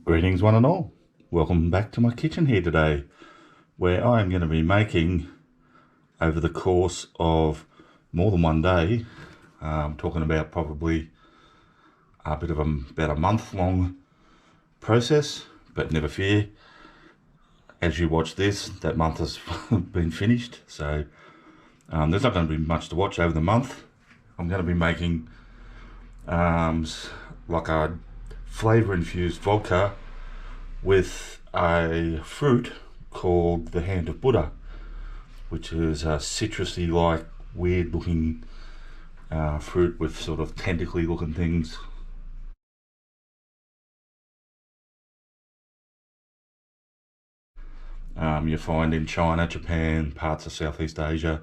Greetings one and all. Welcome back to my kitchen here today, where I am going to be making, over the course of more than one day, talking about probably a bit of about a month long process, but never fear, as you watch this, that month has been finished, so there's not going to be much to watch over the month. I'm going to be making like a flavor infused vodka with a fruit called the hand of Buddha, which is a citrusy like weird looking fruit with sort of tentacly looking things. You find in China, Japan, parts of Southeast Asia,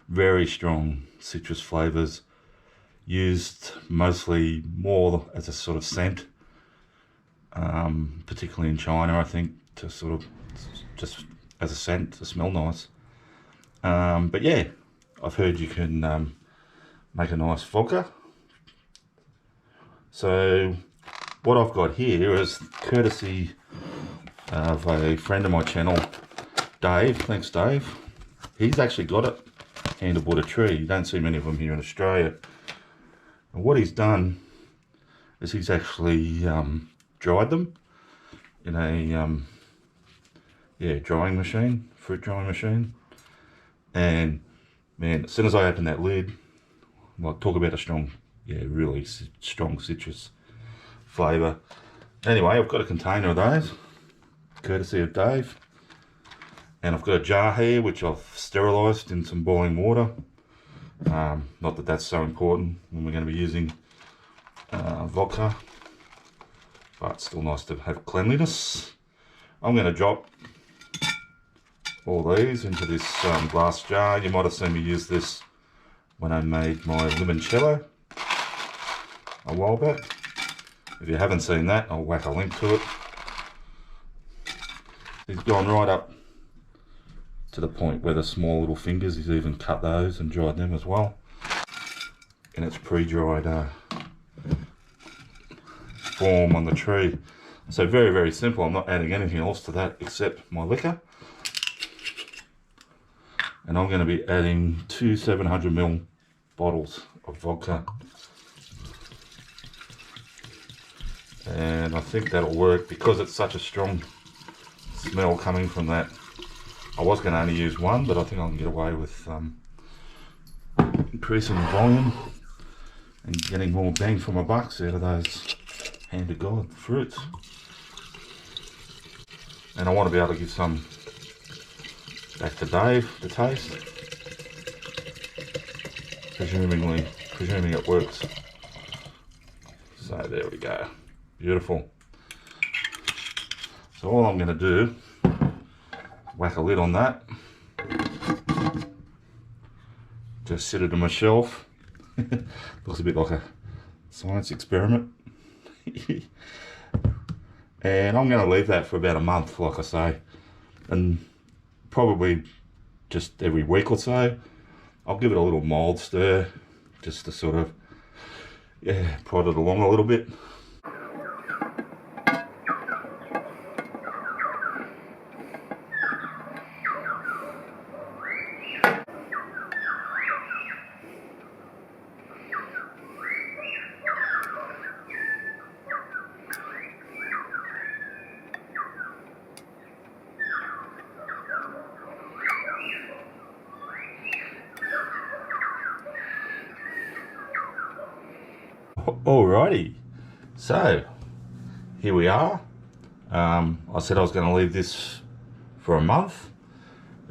very strong citrus flavors, used mostly more as a sort of scent, particularly in China, I think, to sort of just as a scent to smell nice. But yeah, I've heard you can make a nice vodka. So what I've got here is courtesy of a friend of my channel, Dave. Thanks, Dave. He's actually got it, hand of Buddha tree. You don't see many of them here in Australia. And what he's done is he's actually dried them in a drying machine, fruit drying machine. And man, as soon as I open that lid, like, talk about a strong, really strong citrus flavour. Anyway, I've got a container of those, courtesy of Dave. And I've got a jar here, which I've sterilised in some boiling water. Not that that's so important when we're going to be using vodka, but it's still nice to have cleanliness. I'm going to drop all these into this glass jar. You might have seen me use this when I made my limoncello a while back. If you haven't seen that, I'll whack a link to it. He's gone right up to the point where the small little fingers, he's even cut those and dried them as well. And it's pre-dried form on the tree. So very, very simple. I'm not adding anything else to that except my liquor. And I'm going to be adding 2 700ml bottles of vodka. And I think that'll work because it's such a strong smell coming from that. I was going to only use one, but I think I can get away with increasing the volume and getting more bang for my bucks out of those hand of God fruits. And I want to be able to give some back to Dave to taste, presuming it works. So there we go, beautiful. So all I'm going to do, whack a lid on that, just sit it on my shelf. Looks a bit like a science experiment. And I'm going to leave that for about a month, like I say, and probably just every week or so I'll give it a little mild stir just to sort of prod it along a little bit. Alrighty, so here we are. I said I was going to leave this for a month.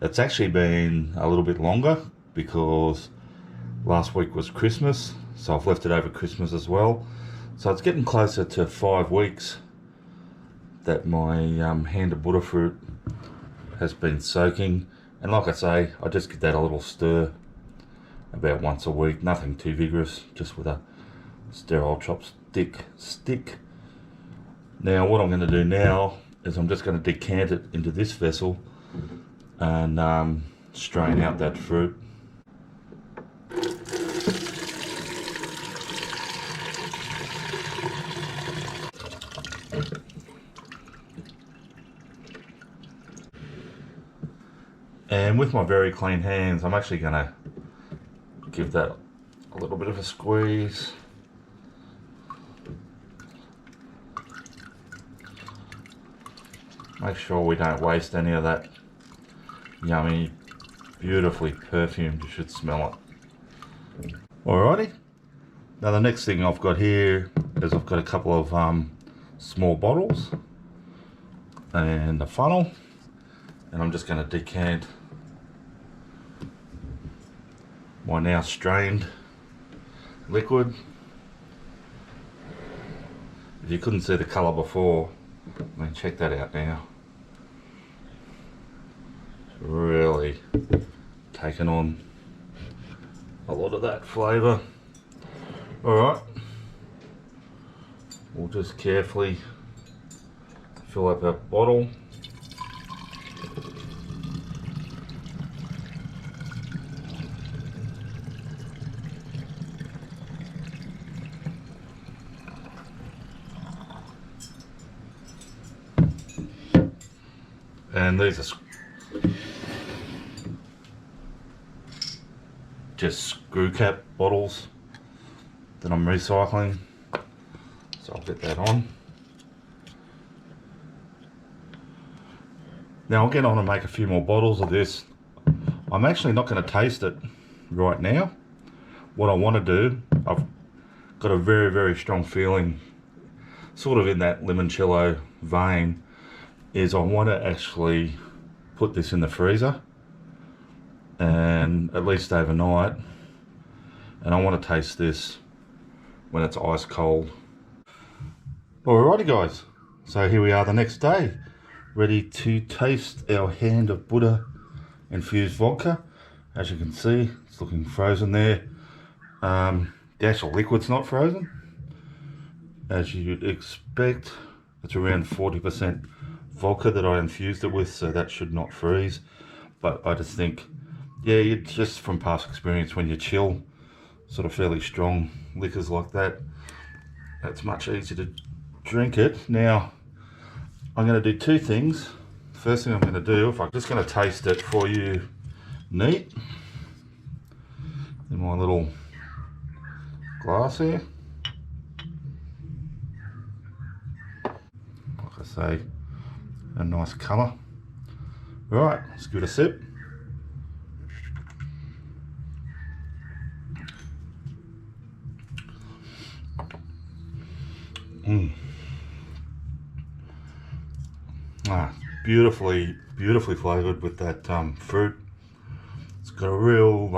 It's actually been a little bit longer because last week was Christmas, so I've left it over Christmas as well. So it's getting closer to 5 weeks that my hand of Buddha fruit has been soaking. And like I say, I just give that a little stir about once a week, nothing too vigorous, just with a sterile chopstick stick. Now what I'm going to do now is I'm just going to decant it into this vessel and strain out that fruit. And with my very clean hands, I'm actually going to give that a little bit of a squeeze. Make sure we don't waste any of that yummy, beautifully perfumed. You should smell it. Alrighty. Now the next thing I've got here is I've got a couple of small bottles and a funnel, and I'm just going to decant my now strained liquid. If you couldn't see the colour before, I mean, check that out now. It's really taken on a lot of that flavour. Alright, we'll just carefully fill up our bottle. And these are just screw cap bottles that I'm recycling, so I'll get that on. Now I'll get on and make a few more bottles of this. I'm actually not going to taste it right now. What I want to do, I've got a very strong feeling, sort of in that limoncello vein, is I want to actually put this in the freezer and at least overnight, and I want to taste this when it's ice cold. Alrighty guys, so here we are the next day, ready to taste our hand of Buddha infused vodka. As you can see, it's looking frozen there. The actual liquid's not frozen, as you'd expect. It's around 40% vodka that I infused it with, so that should not freeze. But I just think, yeah, you just from past experience, when you chill sort of fairly strong liquors like that, it's much easier to drink it. Now I'm going to do two things. First thing I'm going to do, if I'm just going to taste it for you neat in my little glass here. Like I say, a nice colour. Right, let's give it a sip. Beautifully flavoured with that fruit. It's got a real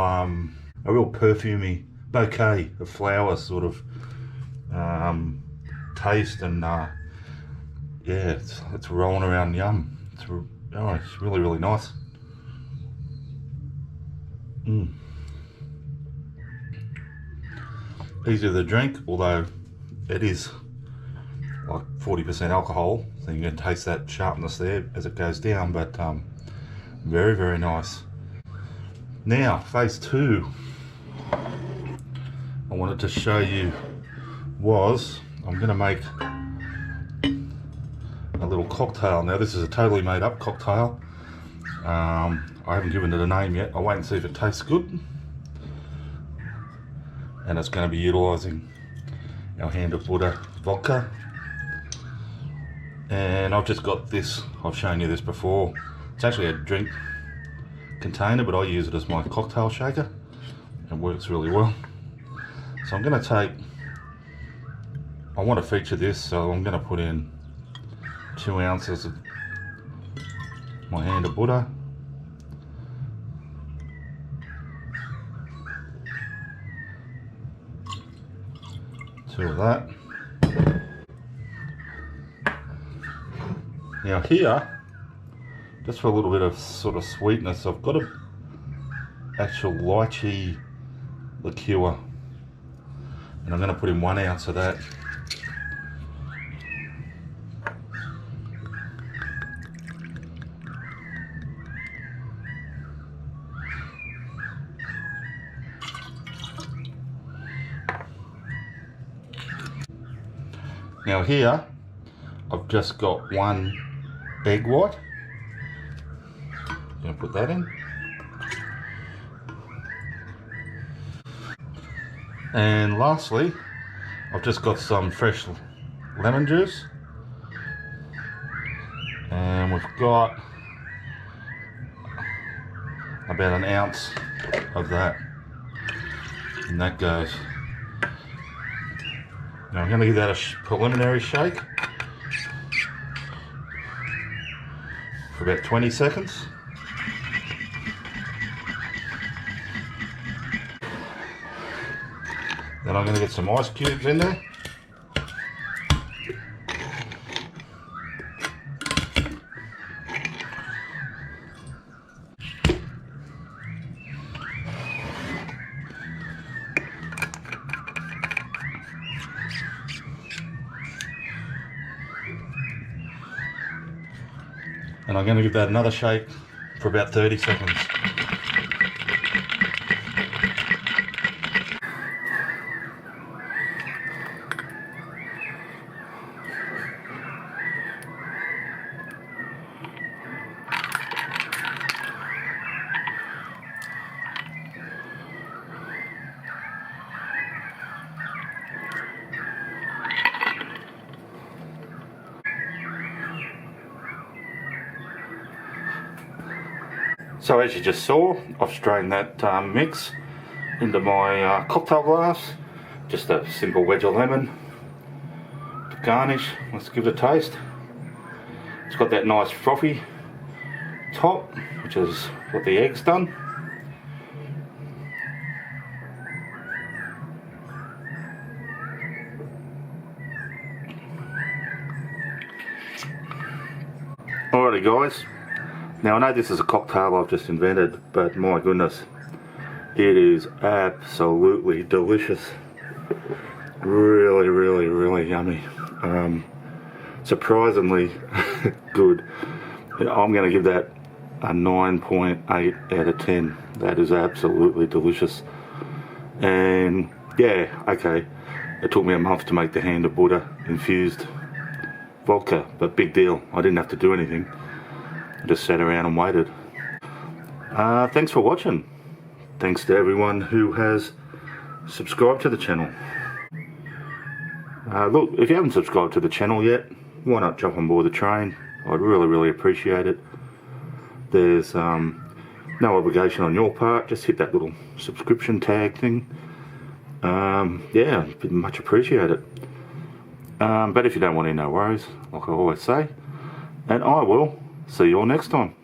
perfumey bouquet of flower sort of taste, and yeah, it's rolling around yum. It's really nice. Easier to drink, although it is like 40% alcohol, so you can taste that sharpness there as it goes down, but very nice. Now phase two I wanted to show you was, I'm going to make a little cocktail. Now this is a totally made up cocktail. I haven't given it a name yet. I'll wait and see if it tastes good. And it's going to be utilising our hand of Buddha vodka. And I've just got this, I've shown you this before. It's actually a drink container, but I use it as my cocktail shaker. It works really well. So I'm going to take, I want to feature this, so I'm going to put in 2 ounces of my hand of Buddha. Two of that. Now here, just for a little bit of sort of sweetness, I've got a actual lychee liqueur, and I'm going to put in 1 ounce of that. Now here, I've just got 1 egg white. I'm going to put that in. And lastly, I've just got some fresh lemon juice, and we've got about an ounce of that, and that goes. Now I'm going to give that a preliminary shake for about 20 seconds. Then I'm going to get some ice cubes in there. And I'm going to give that another shake for about 30 seconds. So as you just saw, I've strained that mix into my cocktail glass. Just a simple wedge of lemon to garnish. Let's give it a taste. It's got that nice frothy top, which is what the egg's done. Alrighty guys, now I know this is a cocktail I've just invented, but my goodness, it is absolutely delicious. Really, really, really yummy. Surprisingly good. I'm going to give that a 9.8 out of 10. That is absolutely delicious. And yeah, okay, it took me a month to make the hand of Buddha infused vodka, but big deal. I didn't have to do anything. I just sat around and waited. Thanks for watching. Thanks to everyone who has subscribed to the channel. Look, if you haven't subscribed to the channel yet, why not jump on board the train? I'd really, really appreciate it. There's no obligation on your part. Just hit that little subscription tag thing. Yeah, much appreciated. But if you don't want any, no worries, like I always say. And I will see you all next time.